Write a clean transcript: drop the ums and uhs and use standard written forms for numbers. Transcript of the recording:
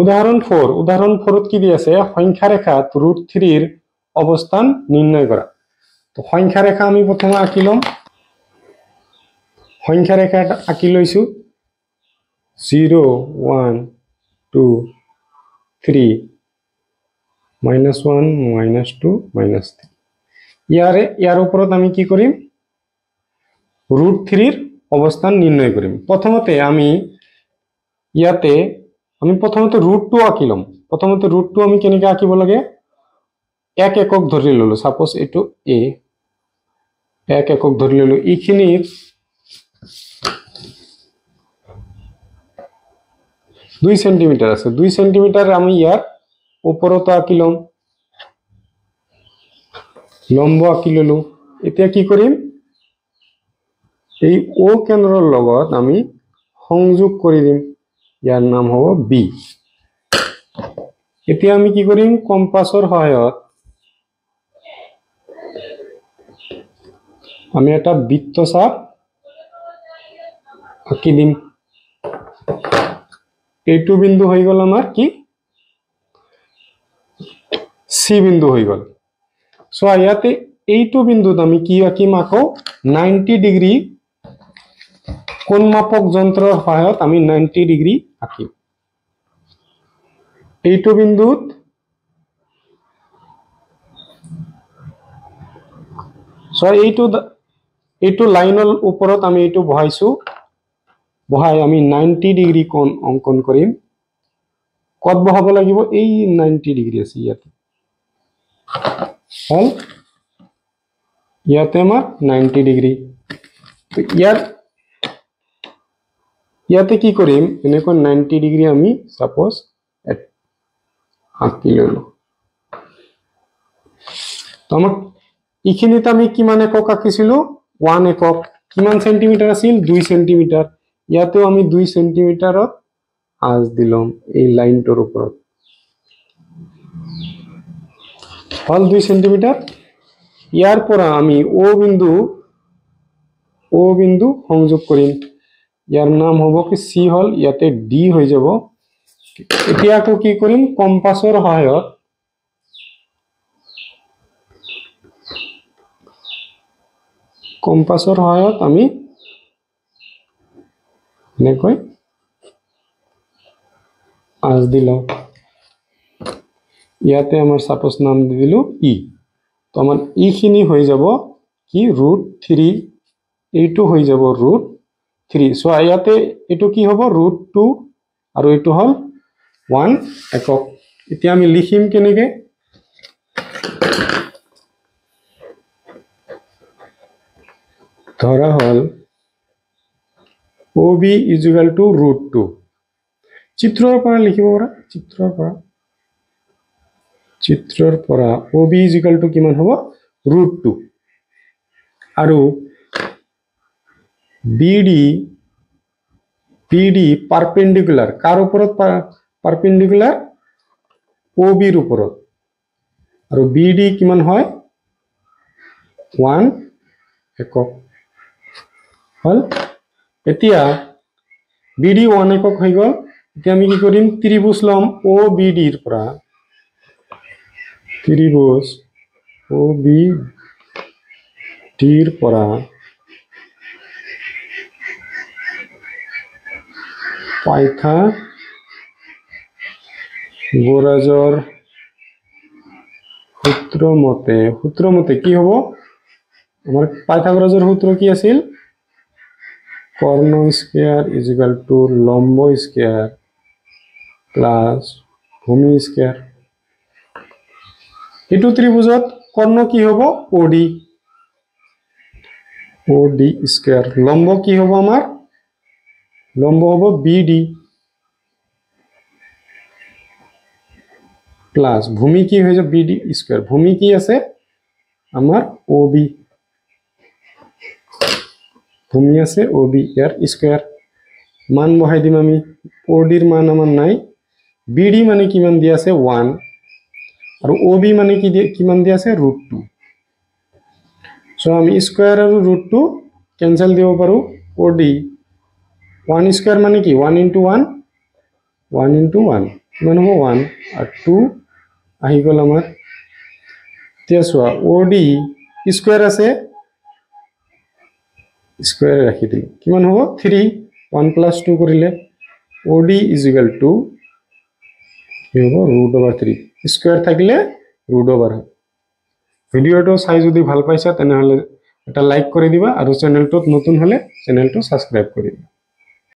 উদাহরণ 4 কি দিয়েছে সংখ্যা রেখাত √3 অবস্থান নির্ণয় করা। তো সংখ্যা রেখা আমি প্রথমে আঁকিলাম, সংখ্যা রেখা আঁকি লৈছো 0 1 2 3 -1 -2 -3 ইয়ার উপৰত আমি কি কৰিম √3 অবস্থান নিৰ্ণয় কৰিম। প্ৰথমতে আমি ইয়াতে প্ৰথমতে √2 আঁকিলাম। প্ৰথমতে √2 আমি কেনেকৈ আঁকিব লাগে 1 একক ধৰি ললো, সাপোজ এটো a 1 একক ধৰি ললো, এইখিনিৰ 2 সেন্টিমিটাৰ আছে, 2 সেন্টিমিটাৰ আমি ইয়াৰ ওপৰত আঁকিলাম, লম্ব আঁকি ললো। এতিয়া কি কৰিম এই O কেন্দ্ৰৰ লগত আমি সংযোগ কৰি দিম, ইয়াৰ নাম হ'ব B। এতিয়া আমি কি কৰিম কম্পাছৰ সহায়ত আমি এটা বৃত্তচাপ আঁকি দিম। এইটো বিন্দু হৈ গল আমাৰ কি C বিন্দু হৈ গল। সো ইয়াতে এইটো বিন্দুত আমি কি আঁকিম আকৌ 90 ডিগ্ৰী কোণ মাপক যন্ত্ৰৰ সহায়ত আমি 90 ডিগ্ৰী আঁকিম। এইটো বিন্দুত সো এইটো লাইনৰ ওপৰত আমি এইটো বহাইছো, বহাই আমি 90 ডিগ্ৰী কোণ অঙ্কন কৰিম। কত বহাব লাগিব এই 90 ডিগ্ৰী আছে ইয়াতে, হল ইয়াতে আমাৰ 90 ডিগ্ৰী। তো ইয়াতে কি কৰিম এনেকৈ 90 ডিগ্ৰী আমি সাপোজ আঁকি ললো। তো আমাক এইখিনিতে আমি কিমান একক আঁকিছিলো 1 একক, কিমান সেন্টিমিটার আছিল 2 সেন্টিমিটার। ইয়াতেও আমি 2 সেন্টিমিটাৰত আঁচ দিলাম এই লাইনটোৰ ওপৰত, হল 2 সেন্টিমিটাৰ। ইয়াৰ পৰা আমি O বিন্দু সংযোগ কৰিম, ইয়াৰ নাম হ'ব কি C হল, ইয়াতে D হৈ যাব। এতিয়া আকৌ কি কৰিম কম্পাছৰ সহায়ত আমি এনেকৈ আঁচ দিলাম। ইয়াতে আমাৰ সাপোজ নাম দি দিলো E। তো আমাৰ এইখিনি হৈ যাব কি √3, এইটো হৈ যাব √3। সো ইয়াতে এইটো কি হ'ব √2 আৰু এইটো হল 1 একক। এতিয়া আমি লিখিম কেনেকে ধৰা হল OB = √2। চিত্ৰৰ পৰা লিখিব পাৰা, চিত্ৰৰ পৰা OB = কিমান হ'ব √2 আৰু BD পাৰপেন্ডিকুলাৰ কাৰ ওপৰত পাৰপেন্ডিকুলাৰ OB ৰ ওপৰত, আৰু BD কিমান হয় 1 একক হল। এতিয়া BD 1 একক হৈ গল। এতিয়া আমি কি কৰিম ত্ৰিভুজ লম OBD ৰ পৰা, ত্ৰিভুজ OBD ৰ পৰা পাইথাগোৰাছৰ সূত্ৰ মতে কি হ'ব আমাৰ পাইথাগোৰাছৰ সূত্ৰ কি আছিল কৰ্ণ স্কয়াৰ = লম্ব স্কয়াৰ প্লাস ভূমি স্কয়াৰ। এইটো ত্ৰিভুজত কৰ্ণ কি হ'ব OD স্কয়াৰ, লম্ব কি হ'ব আমাৰ লম্ব হ'ব BD প্লাস ভূমি কি হৈ যাব BD স্কয়ার, ভূমি কি আছে আমাৰ OB, ভূমি আছে OB, ইয়াৰ স্কয়াৰ মান বহাই দিম আমি। OD ৰ মান আমাৰ নাই, BD মানে কিমান দিয়া আছে 1 আৰু OB মানে কিমান দিয়া আছে √2। সো আমি স্কয়াৰ আৰু √2 ক্যান্সেল দিব পাৰো। OD 1 স্কয়ার মানে কি 1 × 1 1 × 1 কিমান হ'ব 1 আৰু 2 আহি গ'ল আমাৰ এতিয়া চোৱা OD স্কয়াৰ আছে স্কয়াৰ ৰাখি দিলো কিমান হ'ব 3 1 + 2 কৰিলে OD = কি হ'ব √3 স্কয়াৰ থাকিলে √, ভিডিওটো চাই যদি ভাল পাইছা তেনেহলে এটা লাইক কৰি দিবা আৰু চেনেলটোত নতুন হলে চেনেলটো সাবস্ক্ৰাইব কৰি দিবা